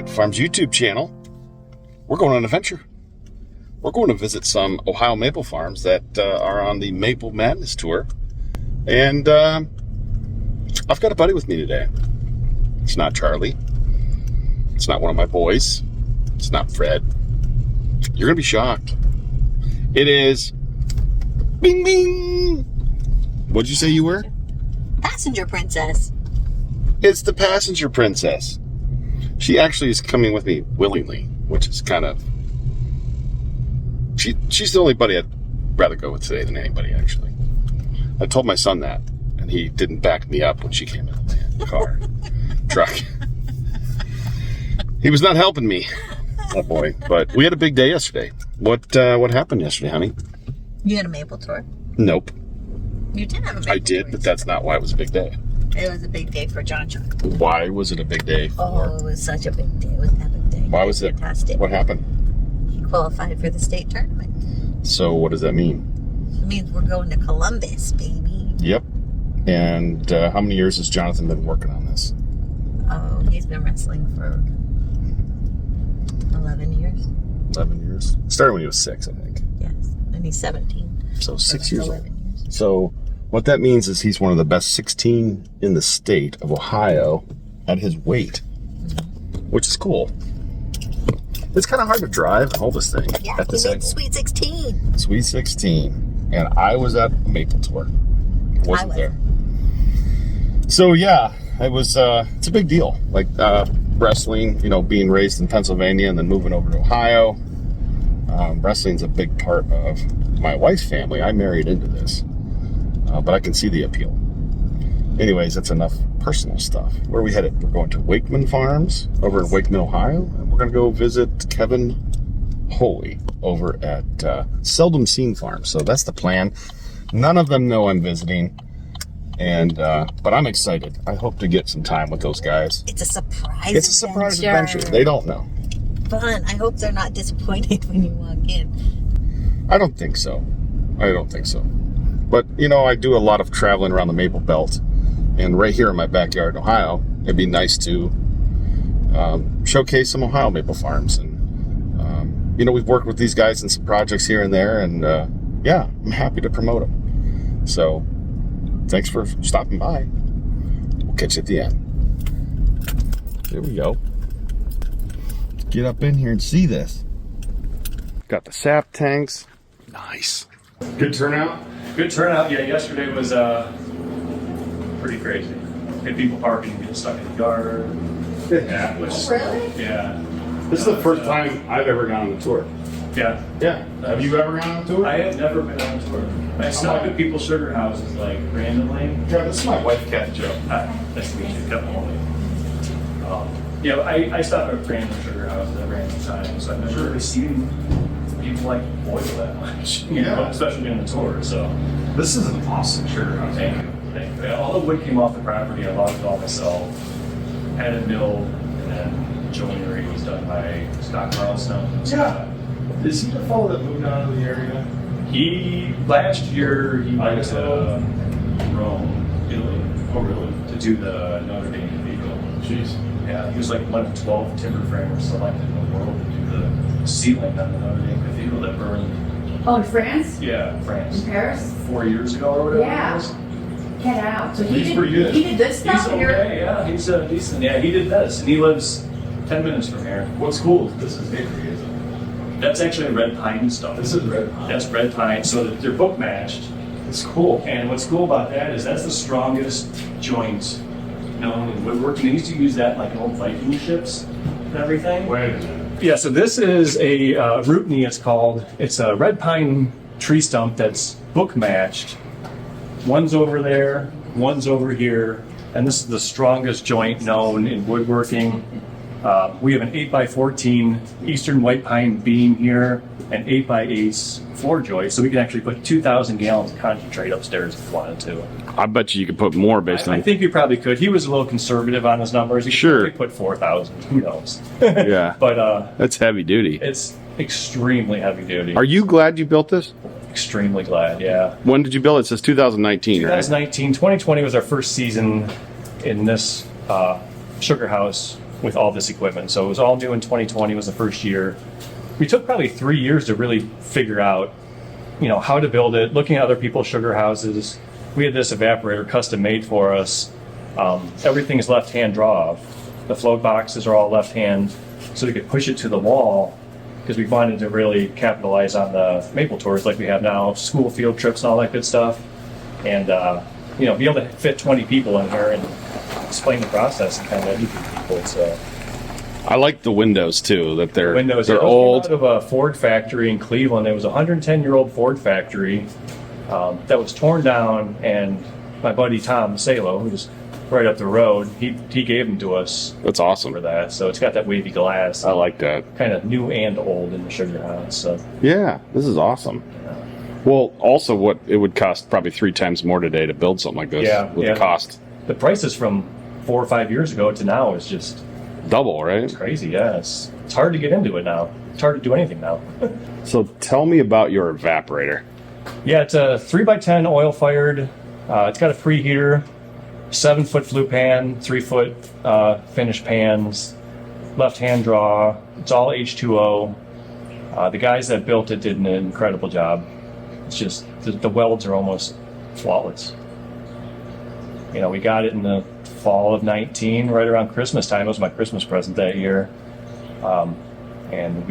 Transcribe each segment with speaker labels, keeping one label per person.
Speaker 1: Maple Farms YouTube channel. We're going on an adventure. We're going to visit some Ohio maple farms that are on the Maple Madness Tour. And I've got a buddy with me today. It's not Charlie. It's not one of my boys. It's not Fred. You're going to be shocked. It is... Bing, bing! What'd you say you were?
Speaker 2: Passenger princess.
Speaker 1: It's the passenger princess. She actually is coming with me willingly, which is kind of... She's the only buddy I'd rather go with today than anybody, actually. I told my son that, and he didn't back me up when she came in the car, truck. He was not helping me, that boy. But we had a big day yesterday. What happened yesterday, honey?
Speaker 2: You had a maple tour?
Speaker 1: Nope.
Speaker 2: You did have a maple
Speaker 1: I did,
Speaker 2: tour.
Speaker 1: but that's not why it was a big day.
Speaker 2: It was a big day for John.
Speaker 1: Why was it a big day for...
Speaker 2: Oh, it was such a big day. It was an epic day.
Speaker 1: Why was it?
Speaker 2: Fantastic.
Speaker 1: What happened?
Speaker 2: He qualified for the state tournament.
Speaker 1: So what does that mean?
Speaker 2: It means we're going to Columbus, baby.
Speaker 1: Yep. And how many years has Jonathan been working on this?
Speaker 2: Oh, he's been wrestling for 11 years.
Speaker 1: 11 years? Started when he was 6, I think.
Speaker 2: Yes. And he's 17.
Speaker 1: So 6 years old.
Speaker 2: 11 years.
Speaker 1: So what that means is he's one of the best 16 in the state of Ohio at his weight, which is cool. It's kind of hard to drive and hold this thing
Speaker 2: Yeah,
Speaker 1: at this
Speaker 2: he made
Speaker 1: angle.
Speaker 2: Sweet 16.
Speaker 1: Sweet 16. And I was at a Maple Tour. Wasn't
Speaker 2: I was.
Speaker 1: there. So yeah, it was, it's a big deal. Like wrestling, being raised in Pennsylvania and then moving over to Ohio. Wrestling's a big part of my wife's family. I married into this. But I can see the appeal. Anyways, that's enough personal stuff. Where are we headed? We're going to Wakeman Farms over in Wakeman, Ohio. And we're going to go visit Kevin Holy over at Seldom Farm. So that's the plan. None of them know I'm visiting. And but I'm excited. I hope to get some time with those guys.
Speaker 2: It's a surprise
Speaker 1: It's a surprise adventure. They don't know.
Speaker 2: Fun. I hope they're not disappointed when you walk in.
Speaker 1: I don't think so. But, I do a lot of traveling around the Maple Belt. And right here in my backyard in Ohio, it'd be nice to showcase some Ohio maple farms. And, we've worked with these guys in some projects here and there. And, I'm happy to promote them. So, thanks for stopping by. We'll catch you at the end. There we go. Let's get up in here and see this. Got the sap tanks. Nice. Good turnout?
Speaker 3: Good turnout. Yeah, yesterday was pretty crazy. Had people parking, getting stuck in the yard. Yeah, which,
Speaker 2: Really?
Speaker 3: yeah.
Speaker 1: This is the first time I've ever gone on a tour.
Speaker 3: Yeah.
Speaker 1: Yeah. Have you ever gone on a tour?
Speaker 3: I have never been on a tour. I stopped at people's sugar houses like randomly.
Speaker 1: Yeah, this is my wife, Kat Joe.
Speaker 3: Hi, nice to meet you. Kevin Holy. I stop at random sugar houses at random times. So I've never really seen people like oil that much, especially on the tour. So
Speaker 1: This is an awesome sugar house.
Speaker 3: thank you. Yeah, all the wood came off the property. I logged it all myself. Had it milled, and then joinery was done by Scott Carlson.
Speaker 1: Yeah. Is he the fellow that moved out of the area?
Speaker 3: Last year he went to Rome, Italy.
Speaker 1: Oh, really?
Speaker 3: To do the Notre Dame Cathedral.
Speaker 1: Jeez.
Speaker 3: Yeah, he was like one of 12 Timberframers selected in the world to do the ceiling on the Notre Dame Cathedral that burned.
Speaker 4: Oh, in France?
Speaker 3: Yeah, France.
Speaker 4: In Paris?
Speaker 3: 4 years ago or whatever
Speaker 4: Yeah.
Speaker 3: it was.
Speaker 4: Get out. So
Speaker 3: He's pretty good.
Speaker 4: He did this stuff
Speaker 3: He's
Speaker 4: and you're...
Speaker 3: okay, yeah, he's decent. Yeah, he did this, and he lives 10 minutes from here.
Speaker 1: What's cool is this is hickory, isn't it?
Speaker 3: That's actually red pine stuff.
Speaker 1: This is red pine.
Speaker 3: That's red pine, so that they're book matched.
Speaker 1: It's cool.
Speaker 3: And what's cool about that is that's the strongest joint known in woodworking. They used to use that in like old Viking ships and everything.
Speaker 1: Wait a minute.
Speaker 3: Yeah, so this is a rootney, it's called. It's a red pine tree stump that's book matched. One's over there, one's over here, and this is the strongest joint known in woodworking. We have an 8x14 Eastern white pine beam here, an 8x8 floor joist, so we can actually put 2,000 gallons of concentrate upstairs if we wanted to.
Speaker 1: I bet you could put more based
Speaker 3: I think we probably could. He was a little conservative on his numbers. He
Speaker 1: Sure.
Speaker 3: could put 4,000. Who knows?
Speaker 1: Yeah.
Speaker 3: But
Speaker 1: That's heavy duty.
Speaker 3: it's extremely heavy duty.
Speaker 1: Are you glad you built this?
Speaker 3: Extremely glad, yeah.
Speaker 1: When did you build it? It says 2019, right?
Speaker 3: 2019, 2020 was our first season in this sugar house. with all this equipment. So it was all new in 2020 was the first year. We took probably 3 years to really figure out, how to build it, looking at other people's sugar houses. We had this evaporator custom made for us. Everything is left-hand draw. The float boxes are all left-hand, so we could push it to the wall because we wanted to really capitalize on the maple tours like we have now, school field trips and all that good stuff. And, be able to fit 20 people in here and explain the process and kind of educate people. So
Speaker 1: I like the windows too. That they're
Speaker 3: windows.
Speaker 1: They're
Speaker 3: Those
Speaker 1: old.
Speaker 3: came out of a Ford factory in Cleveland. It was a 110-year-old Ford factory that was torn down, and my buddy Tom Salo, who's right up the road, he gave them to us
Speaker 1: That's awesome.
Speaker 3: for that. So it's got that wavy glass.
Speaker 1: I like that.
Speaker 3: Kind of new and old in the sugar house. So
Speaker 1: Yeah, this is awesome. Well, also, what it would cost probably 3 times more today to build something like this. With the cost
Speaker 3: the prices from 4 or 5 years ago to now is just
Speaker 1: double, right?
Speaker 3: crazy. Yeah, it's hard to get into it now. It's hard to do anything now.
Speaker 1: So tell me about your evaporator.
Speaker 3: Yeah, it's a 3x10 oil fired. It's got a preheater, 7-foot flue pan, 3-foot finished pans, left hand draw. It's all H2O. The guys that built it did an incredible job. It's just the welds are almost flawless. We got it in the fall of 19, right around Christmas time. It was my Christmas present that year. And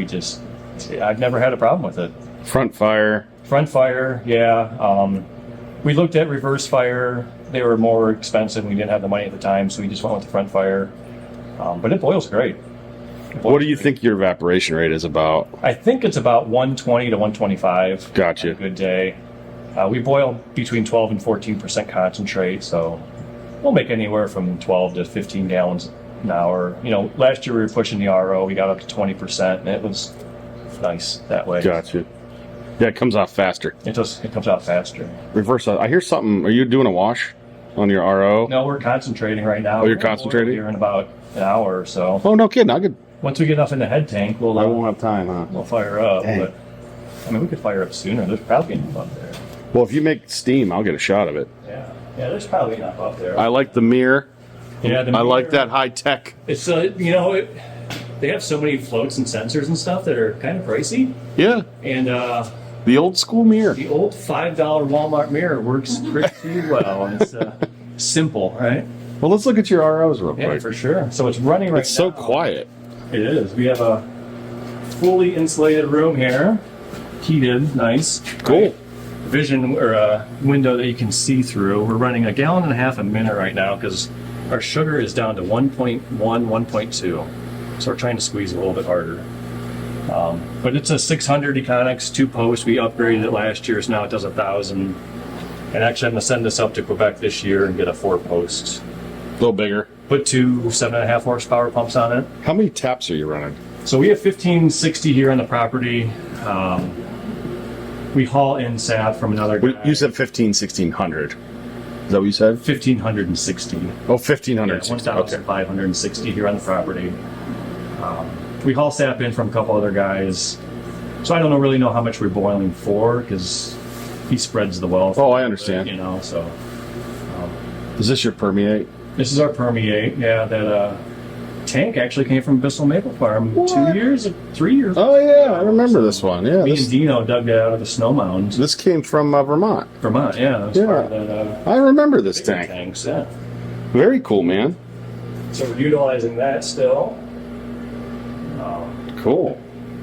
Speaker 3: I've never had a problem with it.
Speaker 1: Front fire.
Speaker 3: Front fire, yeah. We looked at reverse fire. They were more expensive. We didn't have the money at the time, so we just went with the front fire. But it boils great.
Speaker 1: What do you think your evaporation rate is about?
Speaker 3: I think it's about 120 to 125.
Speaker 1: Gotcha.
Speaker 3: On a good day. We boil between 12 and 14% concentrate, so we'll make anywhere from 12 to 15 gallons an hour. Last year we were pushing the RO. We got up to 20%, and it was nice that way.
Speaker 1: Gotcha. Yeah, it comes off faster.
Speaker 3: It comes out faster.
Speaker 1: Reverse. I hear something. Are you doing a wash on your RO?
Speaker 3: No, we're concentrating right now.
Speaker 1: Oh, you're
Speaker 3: We'll boil
Speaker 1: concentrating?
Speaker 3: here in about an hour or so.
Speaker 1: Oh, no kidding. I could.
Speaker 3: Once we get enough in the head tank,
Speaker 1: I won't have time, huh?
Speaker 3: we'll fire up.
Speaker 1: Dang.
Speaker 3: But we could fire up sooner. There's probably enough up there.
Speaker 1: Well, if you make steam, I'll get a shot of it.
Speaker 3: Yeah, there's probably enough up there.
Speaker 1: I like the mirror.
Speaker 3: Yeah,
Speaker 1: I like that high tech.
Speaker 3: It's they have so many floats and sensors and stuff that are kind of pricey,
Speaker 1: Yeah,
Speaker 3: and
Speaker 1: the old school mirror.
Speaker 3: the old $5 Walmart mirror works pretty well. And it's simple, right?
Speaker 1: Well, let's look at your ROs real
Speaker 3: Yeah,
Speaker 1: quick.
Speaker 3: for sure. So it's running right now.
Speaker 1: It's so quiet.
Speaker 3: It is. We have a fully insulated room here, heated, nice.
Speaker 1: Cool.
Speaker 3: Vision or a window that you can see through. We're running 1.5 gallons a minute right now because our sugar is down to 1.1, 1.2. So we're trying to squeeze a little bit harder. But it's a 600 Econics 2-post. We upgraded it last year, so now it does 1,000. And actually, I'm going to send this up to Quebec this year and get a 4-post.
Speaker 1: A little bigger.
Speaker 3: Put 2 7.5 horsepower pumps on it.
Speaker 1: How many taps are you running?
Speaker 3: So we have 1560 here on the property. We haul in sap from another guy.
Speaker 1: You said 1600. Is that what you said?
Speaker 3: 1,560.
Speaker 1: Oh, 1500.
Speaker 3: Yeah, 1,560 here on the property. We haul sap in from a couple other guys. So I don't really know how much we're boiling for because he spreads the well.
Speaker 1: Oh, I understand.
Speaker 3: So.
Speaker 1: Is this your permeate?
Speaker 3: This is our permeate. Yeah, that tank actually came from Bissell Maple Farm 3 years ago.
Speaker 1: Oh, yeah, I remember this one. Yeah,
Speaker 3: Me and Dino dug that out of the snow mounds.
Speaker 1: this came from Vermont.
Speaker 3: Vermont, yeah. That was part of that,
Speaker 1: I remember this
Speaker 3: bigger
Speaker 1: tank.
Speaker 3: tanks, yeah.
Speaker 1: Very cool, man.
Speaker 3: So we're utilizing that still.
Speaker 1: Cool.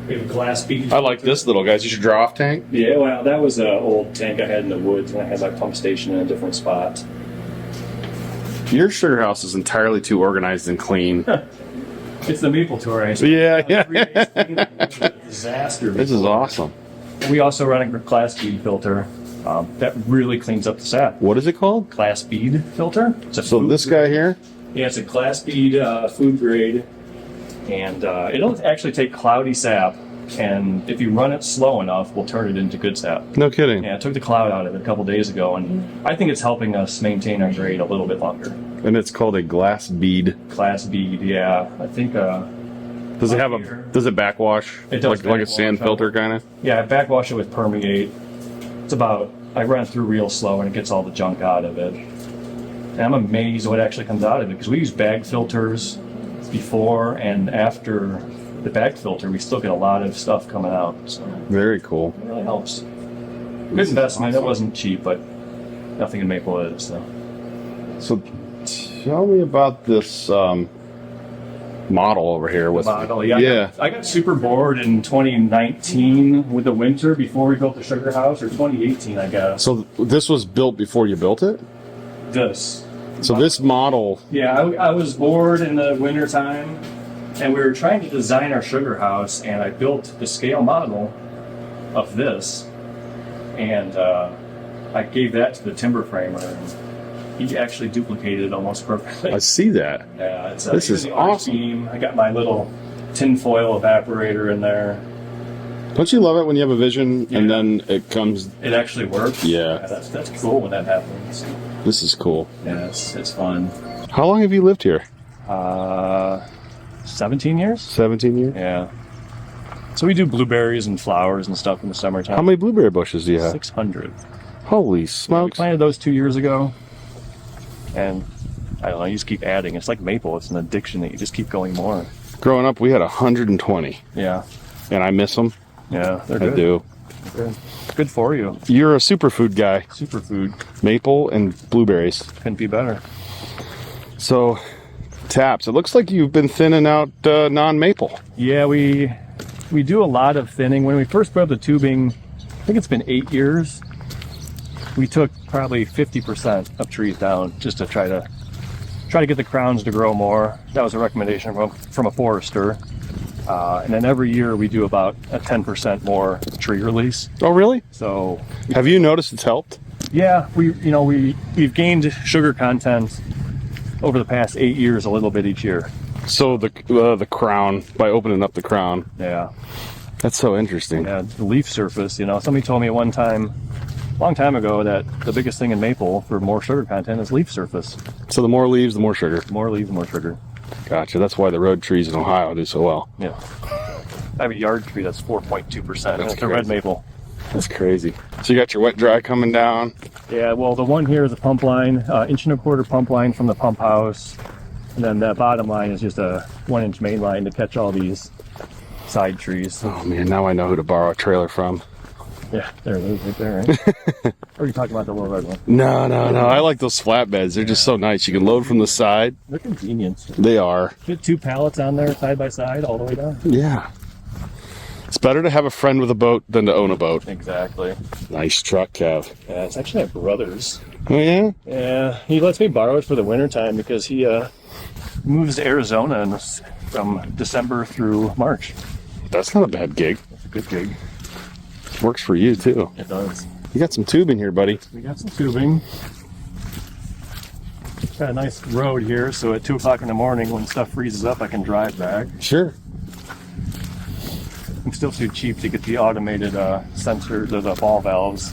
Speaker 3: We have a glass bead.
Speaker 1: I like this little guys. Is your draw off tank?
Speaker 3: Yeah, well, that was an old tank I had in the woods, and I had my pump station in a different spot.
Speaker 1: Your sugar house is entirely too organized and clean.
Speaker 3: It's the maple tour.
Speaker 1: Yeah.
Speaker 3: 3 days clean. It was a disaster.
Speaker 1: This is awesome.
Speaker 3: We also run a glass bead filter that really cleans up the sap.
Speaker 1: What is it called?
Speaker 3: Glass bead filter. It's a
Speaker 1: So
Speaker 3: food
Speaker 1: this guy here?
Speaker 3: Yeah, it's a glass bead food grade, and it'll actually take cloudy sap, and if you run it slow enough, we'll turn it into good sap.
Speaker 1: No kidding.
Speaker 3: Yeah, I took the cloud out of it a couple days ago, and I think it's helping us maintain our grade a little bit longer.
Speaker 1: And it's called a glass bead.
Speaker 3: Glass bead, yeah. I think,
Speaker 1: Does it have does it backwash?
Speaker 3: It does
Speaker 1: like a
Speaker 3: backwash,
Speaker 1: sand filter kind of?
Speaker 3: yeah, I backwash it with permeate. It's about, I run it through real slow, and it gets all the junk out of it. And I'm amazed what actually comes out of it, because we use bag filters, before and after the back filter, we still get a lot of stuff coming out. So
Speaker 1: Very cool.
Speaker 3: it really helps. Good investment. It wasn't cheap, but nothing in maple is.
Speaker 1: So tell me about this model over here. With
Speaker 3: Model, yeah. I got super bored in 2019 with the winter before we built the Sugarhouse, or 2018, I guess.
Speaker 1: So this was built before you built it?
Speaker 3: This.
Speaker 1: So this model...
Speaker 3: Yeah, I was bored in the winter time, and we were trying to design our Sugarhouse, and I built the scale model of this, and I gave that to the Timberframer, and he actually duplicated it almost perfectly.
Speaker 1: I see that.
Speaker 3: Yeah, it's
Speaker 1: This is awesome.
Speaker 3: Beam. I got my little tinfoil evaporator in there.
Speaker 1: Don't you love it when you have a vision and then it comes...
Speaker 3: It actually works.
Speaker 1: Yeah.
Speaker 3: That's cool when that happens.
Speaker 1: This is cool.
Speaker 3: Yeah, it's fun.
Speaker 1: How long have you lived here?
Speaker 3: 17 years?
Speaker 1: 17 years?
Speaker 3: Yeah. So we do blueberries and flowers and stuff in the summertime.
Speaker 1: How many blueberry bushes do you have?
Speaker 3: 600.
Speaker 1: Holy
Speaker 3: We
Speaker 1: smokes.
Speaker 3: planted those 2 years ago. And I don't know, you just keep adding. It's like maple. It's an addiction that you just keep going more.
Speaker 1: Growing up, we had 120.
Speaker 3: Yeah.
Speaker 1: And I miss them.
Speaker 3: Yeah, they're
Speaker 1: I
Speaker 3: good.
Speaker 1: do.
Speaker 3: They're good. Good for you.
Speaker 1: You're a superfood guy.
Speaker 3: Superfood.
Speaker 1: Maple and blueberries.
Speaker 3: Couldn't be better.
Speaker 1: So, taps. It looks like you've been thinning out non-maple.
Speaker 3: Yeah, we do a lot of thinning. When we first put up the tubing, I think it's been 8 years, we took probably 50% of trees down just to try to get the crowns to grow more. That was a recommendation from a forester. And then every year we do about a 10% more tree release.
Speaker 1: Oh, really?
Speaker 3: So
Speaker 1: Have you noticed it's helped?
Speaker 3: yeah, we've gained sugar content over the past 8 years a little bit each year.
Speaker 1: So the crown, by opening up the crown.
Speaker 3: Yeah.
Speaker 1: That's so interesting.
Speaker 3: Yeah, the leaf surface, somebody told me at one time, a long time ago, that the biggest thing in maple for more sugar content is leaf surface.
Speaker 1: So the more leaves, the more sugar.
Speaker 3: More leaves, more sugar.
Speaker 1: Gotcha. That's why the road trees in Ohio do so well.
Speaker 3: Yeah. I have a yard tree that's 4.2%. It's a red maple.
Speaker 1: That's crazy. So you got your wet dry coming down.
Speaker 3: Yeah, well, the one here is a pump line, 1.25 inch pump line from the pump house. And then that bottom line is just a 1-inch main line to catch all these side trees.
Speaker 1: Oh man, now I know who to borrow a trailer from.
Speaker 3: Yeah, there it is right there, right? Or are you talking about the little red one?
Speaker 1: No. I like those flatbeds. They're just so nice. You can load from the side.
Speaker 3: They're convenient.
Speaker 1: They are.
Speaker 3: Fit 2 pallets on there side by side all the way down.
Speaker 1: Yeah. It's better to have a friend with a boat than to own a boat.
Speaker 3: Exactly.
Speaker 1: Nice truck, Kev.
Speaker 3: Yeah, it's actually my brother's.
Speaker 1: Oh, yeah?
Speaker 3: Yeah, he lets me borrow it for the wintertime because he moves to Arizona from December through March.
Speaker 1: That's not a bad gig.
Speaker 3: It's a good gig.
Speaker 1: Works for you, too.
Speaker 3: It does.
Speaker 1: You got some tubing here, buddy.
Speaker 3: We got some tubing. Got a nice road here, so at 2 o'clock in the morning when stuff freezes up, I can drive back.
Speaker 1: Sure.
Speaker 3: I'm still too cheap to get the automated sensor, the ball valves.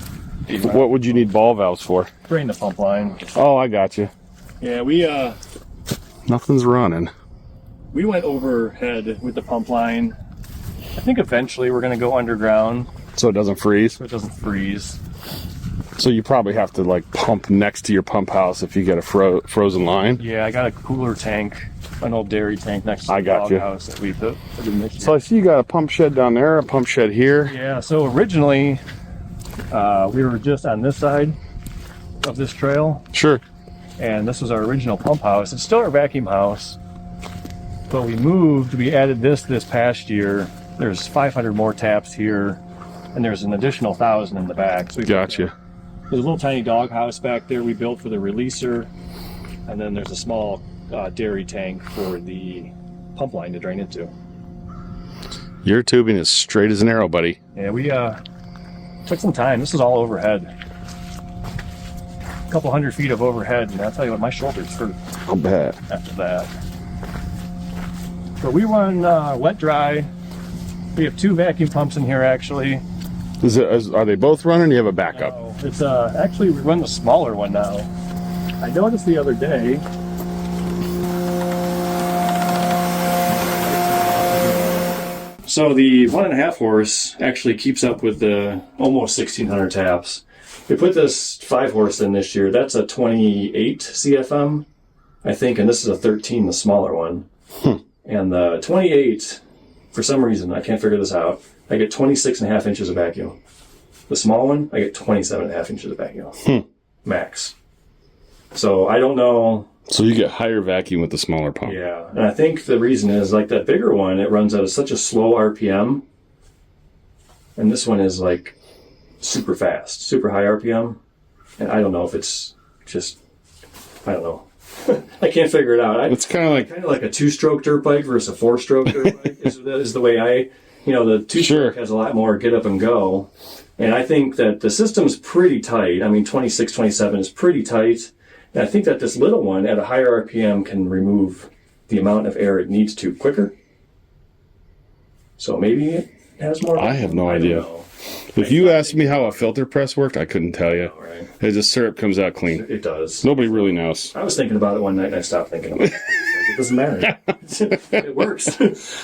Speaker 1: What would you need ball valves for?
Speaker 3: Drain the pump line.
Speaker 1: Oh, I got you.
Speaker 3: Yeah, we
Speaker 1: Nothing's running.
Speaker 3: went overhead with the pump line. I think eventually we're going to go underground
Speaker 1: So it doesn't freeze?
Speaker 3: so it doesn't freeze.
Speaker 1: So you probably have to like pump next to your pump house if you get a frozen line.
Speaker 3: Yeah, I got a cooler tank, an old dairy tank next to
Speaker 1: I
Speaker 3: the
Speaker 1: got you.
Speaker 3: doghouse that we put in this
Speaker 1: So I see you got a pump shed down there, a pump shed here.
Speaker 3: Yeah, so originally we were just on this side of this trail,
Speaker 1: Sure.
Speaker 3: and this was our original pump house. It's still our vacuum house, but we added this past year. There's 500 more taps here, and there's an additional 1,000 in the back. So
Speaker 1: Gotcha.
Speaker 3: there's a little tiny dog house back there we built for the releaser, and then there's a small dairy tank for the pump line to drain into.
Speaker 1: Your tubing is straight as an arrow, buddy.
Speaker 3: Yeah, we took some time. This is all overhead. A couple 100 feet of overhead, and I'll tell you what, my shoulders hurt
Speaker 1: I'll bet.
Speaker 3: after that. So we run wet dry. We have 2 vacuum pumps in here actually.
Speaker 1: Are they both running? Or you have a backup?
Speaker 3: No, it's actually we run the smaller one now. I noticed the other day. So the 1.5 horse actually keeps up with the almost 1,600 taps. We put this 5 horse in this year. That's a 28 CFM, I think, and this is a 13, the smaller one. And the 28, for some reason, I can't figure this out, I get 26.5 inches of vacuum. The small one, I get 27.5 inches of vacuum. Max. So I don't know.
Speaker 1: So you get higher vacuum with the smaller pump.
Speaker 3: Yeah. And I think the reason is like that bigger one, it runs at such a slow RPM. And this one is like super fast, super high RPM. And I don't know if it's just, I don't know. I can't figure it out.
Speaker 1: It's kind of like
Speaker 3: a 2-stroke dirt bike versus a 4-stroke dirt bike is the way the 2-stroke has a lot more get up and go. And I think that the system's pretty tight. I mean, 26, 27 is pretty tight. And I think that this little one at a higher RPM can remove the amount of air it needs to quicker. So maybe it has more.
Speaker 1: I have no idea. If you asked me how a filter press worked, I couldn't tell you.
Speaker 3: Right.
Speaker 1: It just syrup comes out clean.
Speaker 3: It does.
Speaker 1: Nobody really knows.
Speaker 3: I was thinking about it one night and I stopped thinking about it. It doesn't matter. It works.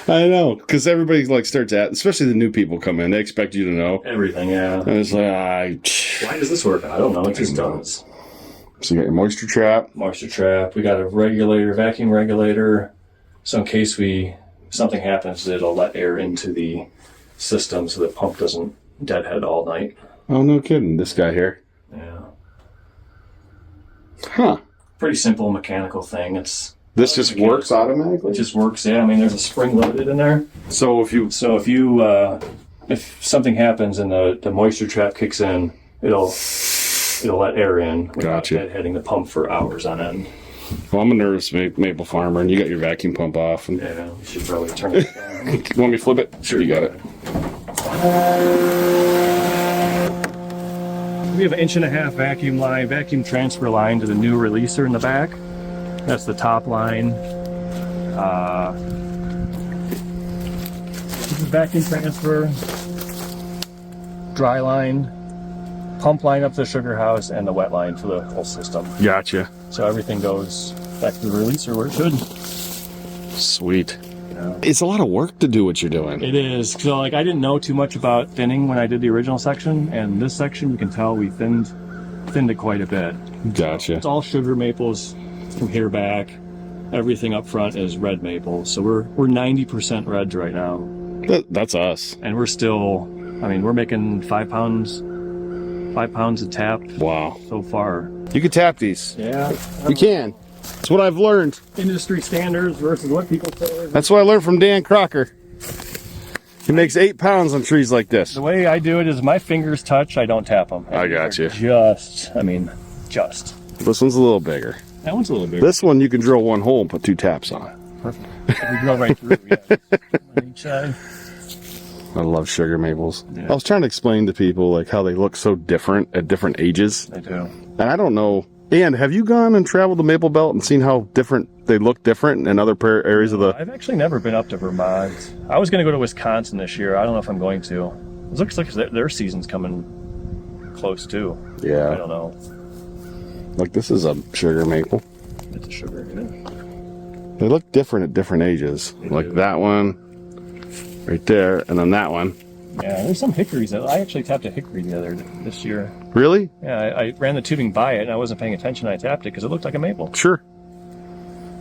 Speaker 1: I know, because everybody like starts at, especially the new people come in, they expect you to know
Speaker 3: Everything, yeah.
Speaker 1: And it's like,
Speaker 3: Why does this work? I don't know. It just does.
Speaker 1: So you got your moisture trap.
Speaker 3: Moisture trap. We got a regulator, vacuum regulator. So in case something happens, it'll let air into the system so the pump doesn't deadhead all night.
Speaker 1: Oh, no kidding. This guy here.
Speaker 3: Yeah.
Speaker 1: Huh.
Speaker 3: Pretty simple mechanical thing.
Speaker 1: This just works automatically?
Speaker 3: It just works, yeah. I mean, there's a spring loaded in there.
Speaker 1: So
Speaker 3: if something happens and the moisture trap kicks in, it'll let air in without
Speaker 1: Gotcha.
Speaker 3: deadheading the pump for hours on end.
Speaker 1: Well, I'm a nervous maple farmer, and you got your vacuum pump off. And
Speaker 3: Yeah, you should probably turn it down.
Speaker 1: you want me to flip it? Sure, you got it.
Speaker 3: We have an 1.5-inch vacuum transfer line to the new releaser in the back. That's the top line. This is vacuum transfer, dry line, pump line up to the Sugarhouse, and the wet line for the whole system.
Speaker 1: Gotcha.
Speaker 3: So everything goes back to the releaser where it should.
Speaker 1: Sweet. It's a lot of work to do what you're doing.
Speaker 3: It is. So I didn't know too much about thinning when I did the original section, and this section you can tell we thinned it quite a bit.
Speaker 1: Gotcha.
Speaker 3: It's all sugar maples from here back. Everything up front is red maple. So we're 90% reds right now.
Speaker 1: That's us.
Speaker 3: And we're still, we're making 5 pounds of tap.
Speaker 1: Wow.
Speaker 3: So far.
Speaker 1: You can tap these.
Speaker 3: Yeah.
Speaker 1: You can. That's what I've learned.
Speaker 3: Industry standards versus what people say.
Speaker 1: That's what I learned from Dan Crocker. He makes 8 pounds on trees like this.
Speaker 3: The way I do it is my fingers touch, I don't tap them.
Speaker 1: I got you.
Speaker 3: Just.
Speaker 1: This one's a little bigger.
Speaker 3: That one's a little bigger.
Speaker 1: This one you can drill one hole and put 2 taps on it.
Speaker 3: Perfect. We drill right through, yeah. On each side.
Speaker 1: I love sugar maples.
Speaker 3: Yeah.
Speaker 1: I was trying to explain to people like how they look so different at different ages.
Speaker 3: They do.
Speaker 1: And I don't know. And have you gone and traveled the Maple Belt and seen how different they look different in other areas of the...
Speaker 3: I've actually never been up to Vermont. I was going to go to Wisconsin this year. I don't know if I'm going to. It looks like their season's coming close too.
Speaker 1: Yeah.
Speaker 3: I don't know.
Speaker 1: Like this is a sugar maple.
Speaker 3: It's a sugar, yeah.
Speaker 1: They look different at different ages.
Speaker 3: They
Speaker 1: like
Speaker 3: do.
Speaker 1: that one right there, and then that one.
Speaker 3: Yeah, there's some hickories. I actually tapped a hickory this year.
Speaker 1: Really?
Speaker 3: Yeah, I ran the tubing by it and I wasn't paying attention. I tapped it because it looked like a maple.
Speaker 1: Sure.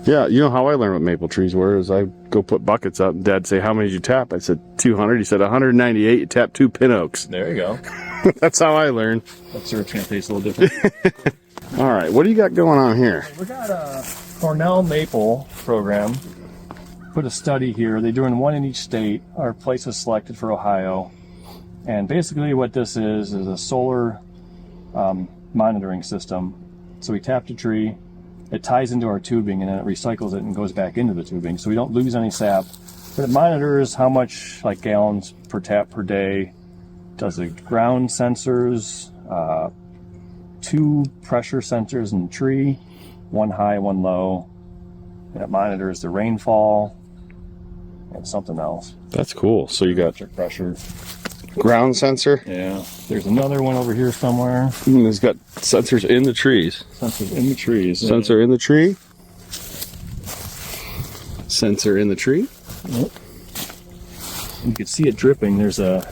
Speaker 1: Yeah, you know how I learned what maple trees were is I go put buckets up and Dad say, how many did you tap? I said 200. He said 198. You tapped 2 pin oaks.
Speaker 3: There you go.
Speaker 1: That's how I learned.
Speaker 3: That syrup's going to taste a little different.
Speaker 1: All right, what do you got going on here?
Speaker 3: We got a Cornell maple program. Put a study here. They're doing one in each state. Our place was selected for Ohio. And basically what this is a solar monitoring system. So we tapped a tree, it ties into our tubing, and then it recycles it and goes back into the tubing. So we don't lose any sap. But it monitors how much, like gallons per tap per day. Does the ground sensors, 2 pressure sensors in the tree, 1 high, 1 low. And it monitors the rainfall and something else.
Speaker 1: That's cool. So you got
Speaker 3: Electric pressure.
Speaker 1: ground sensor.
Speaker 3: Yeah. There's another one over here somewhere.
Speaker 1: It's got sensors in the trees.
Speaker 3: Sensors in the trees.
Speaker 1: Sensor in the tree. Sensor in the tree.
Speaker 3: Yep. You can see it dripping. There's a...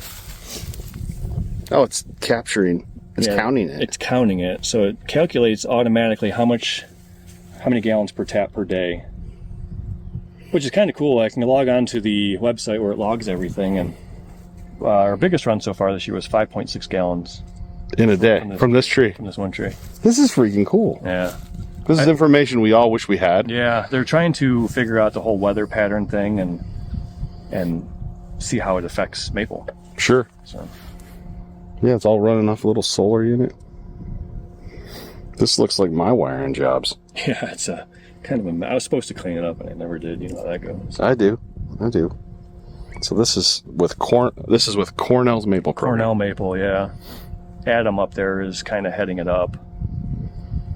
Speaker 1: Oh, it's capturing. It's counting it.
Speaker 3: It's counting it. So it calculates automatically how many gallons per tap per day. which is kind of cool. I can log on to the website where it logs everything, and our biggest run so far this year was 5.6 gallons
Speaker 1: in a day from this tree.
Speaker 3: From this one tree.
Speaker 1: This is freaking cool.
Speaker 3: Yeah.
Speaker 1: This is information we all wish we had.
Speaker 3: Yeah, they're trying to figure out the whole weather pattern thing and see how it affects maple.
Speaker 1: Sure.
Speaker 3: So.
Speaker 1: Yeah, it's all running off a little solar unit. This looks like my wiring jobs.
Speaker 3: Yeah, it's a kind of a. I was supposed to clean it up, and I never did. You know how that goes.
Speaker 1: I do. So this is with Cornell's maple program.
Speaker 3: Cornell maple, yeah. Adam up there is kind of heading it up.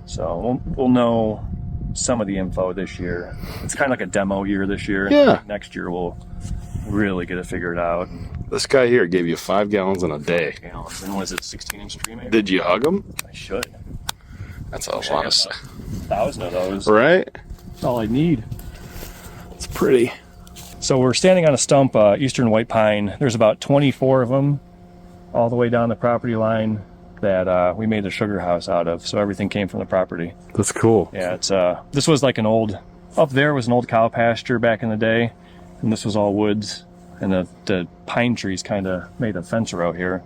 Speaker 3: So we'll know some of the info this year. It's kind of like a demo year this year.
Speaker 1: Yeah.
Speaker 3: Next year we'll really get it figured out.
Speaker 1: This guy here gave you 5 gallons in a day.
Speaker 3: And was it 16-inch tree maybe?
Speaker 1: Did you hug him?
Speaker 3: I should.
Speaker 1: That's a lot of stuff.
Speaker 3: 1,000 of those.
Speaker 1: Right?
Speaker 3: That's all I need.
Speaker 1: It's pretty.
Speaker 3: So we're standing on a stump, eastern white pine. There's about 24 of them all the way down the property line that we made the Sugarhouse out of. So everything came from the property.
Speaker 1: That's cool.
Speaker 3: Yeah, it's this was like up there was an old cow pasture back in the day, and this was all woods, and the pine trees kind of made a fence out here.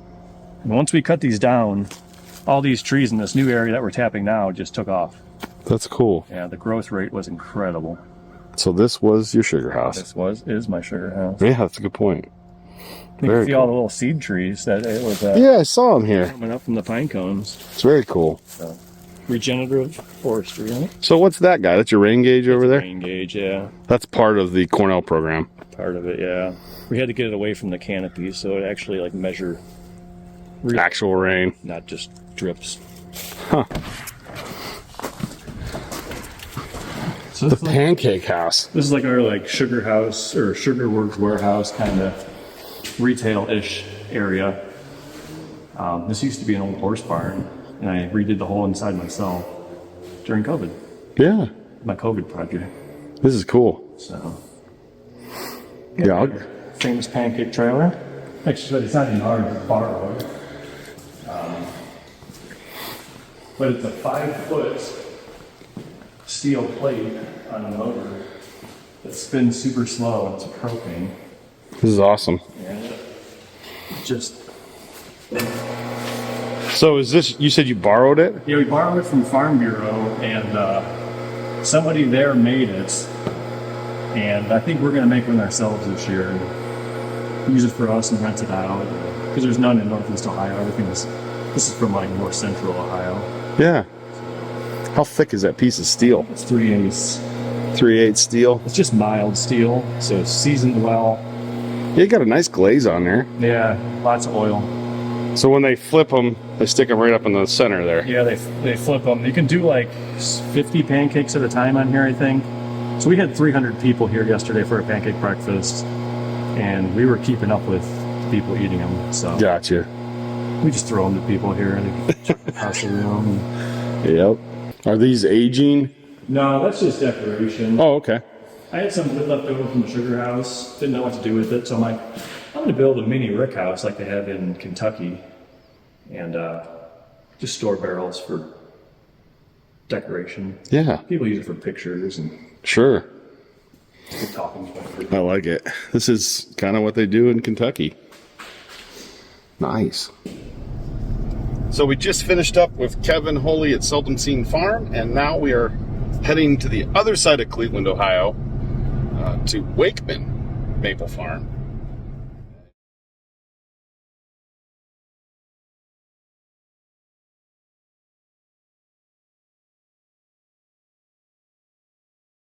Speaker 3: And once we cut these down, all these trees in this new area that we're tapping now just took off.
Speaker 1: That's cool.
Speaker 3: Yeah, the growth rate was incredible.
Speaker 1: So this was your Sugarhouse.
Speaker 3: Is my Sugarhouse.
Speaker 1: Yeah, that's a good point.
Speaker 3: You can see all the little seed trees that it was
Speaker 1: yeah, I saw them here.
Speaker 3: coming up from the pine cones.
Speaker 1: It's very cool.
Speaker 3: So, regenerative forestry, right?
Speaker 1: So what's that guy? That's your rain gauge over there?
Speaker 3: Rain gauge, yeah.
Speaker 1: That's part of the Cornell program.
Speaker 3: Part of it, yeah. We had to get it away from the canopy so it actually like measure
Speaker 1: Actual rain.
Speaker 3: not just drips.
Speaker 1: Huh.
Speaker 3: So
Speaker 1: The Pancake House.
Speaker 3: this is like our like sugar house or sugar works warehouse kind of retail-ish area. This used to be an old horse barn, and I redid the whole inside myself during COVID.
Speaker 1: Yeah.
Speaker 3: My COVID project.
Speaker 1: This is cool.
Speaker 3: So
Speaker 1: Yeah.
Speaker 3: famous Pancake trailer. Actually, it's not even ours, it's borrowed. But it's a 5-foot steel plate on a motor that spins super slow. It's a propane.
Speaker 1: This is awesome.
Speaker 3: And just
Speaker 1: So is this, you said you borrowed it?
Speaker 3: we borrowed it from Farm Bureau, and somebody there made it. And I think we're going to make one ourselves this year. Use it for us and rent it out. Because there's none in Northeast Ohio. This is from like North Central Ohio.
Speaker 1: Yeah. How thick is that piece of steel?
Speaker 3: It's 3/8.
Speaker 1: 3/8 steel.
Speaker 3: It's just mild steel, so it's seasoned well.
Speaker 1: Yeah, you got a nice glaze on there.
Speaker 3: Yeah, lots of oil.
Speaker 1: So when they flip them, they stick them right up in the center there.
Speaker 3: Yeah, they flip them. You can do like 50 pancakes at a time on here, I think. So we had 300 people here yesterday for a pancake breakfast, and we were keeping up with people eating them. So
Speaker 1: Gotcha.
Speaker 3: we just throw them to people here and pass the room.
Speaker 1: Yep. Are these aging?
Speaker 3: No, that's just decoration.
Speaker 1: Oh, okay.
Speaker 3: I had some wood left over from the Sugarhouse. Didn't know what to do with it, so I'm like, I'm going to build a mini rick house like they have in Kentucky, and just store barrels for decoration.
Speaker 1: Yeah.
Speaker 3: People use it for pictures and
Speaker 1: Sure.
Speaker 3: talking points.
Speaker 1: I like it. This is kind of what they do in Kentucky. Nice. So we just finished up with Kevin Holy at Seldom Farm, and now we are heading to the other side of Cleveland, Ohio, to Wakeman Maple Farm.